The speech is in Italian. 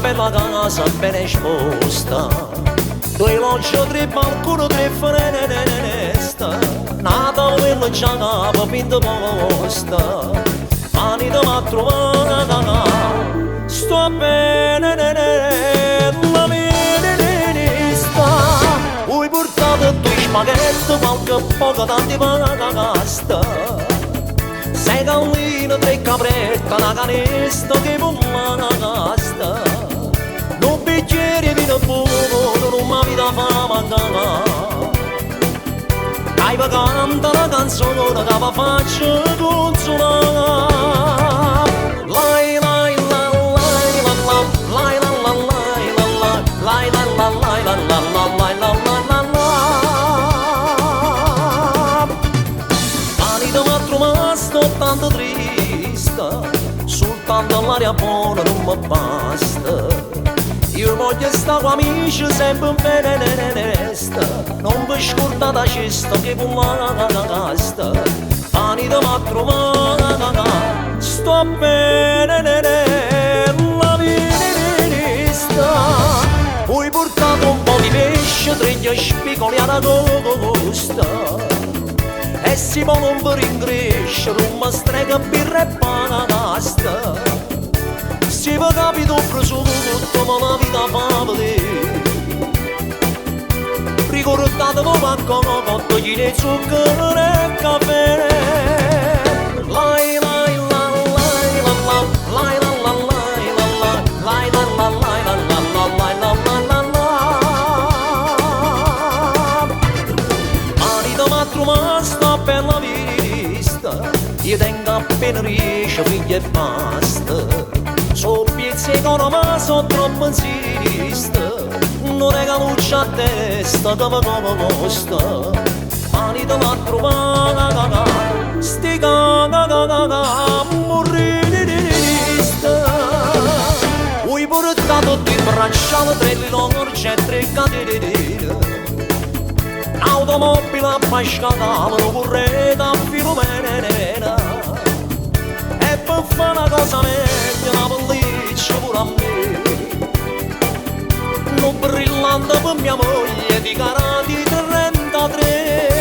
bella casa ben esposta, due logge, tre balconi, tre finestre, nata quella già capa pinta posta, mani da m'ha trovata, sto bene, la ministra, vuoi portare due spaghetti, qualche poco tanti pasta, sei gallina, tre caprette, una canesta che pulla una casta, non bicchieri vino buono, non mi da fama cagare. Hai canta la canzone che va faccio consolare. Lai lai la lai la la, lai la la lai la la, lai la la lai la la la, lai la la la la. Anita m'ha trovato tanto triste, soltanto l'aria buona non mi basta. Io voglio stare con amici sempre bene resta, non vi scordate da cesta che pulla la casta, Anita m'ha trovata, sto bene, la ministra, vuoi portate un po' di pesce, tre spicoli alla costa, e si può non vi ringrescere, un mastrega birra e panasta. Se vi capito prosciutto, ma la vita fa vedere. Ricordatevi qualcosa, cotto gli ne zucchero e caffè. Lai lai la lai la la, lai la la lai la la, lai la la lai la la la, lai la la la la. Anita m'ha trovato per la vista, io tengo appena riesce, figlia e basta. So piezze con ma so troppo insista, non è che luce a testa che mi costa, Anita m'ha trovata, sti caga, morire di vista. Vuoi portare tutti i bracciali, tre lorce e tre catene, automobile a pascata, lo correte a Filomena, e per fare una cosa meglio, una pelliccia pure a me, non brillante per mia moglie di carati 33.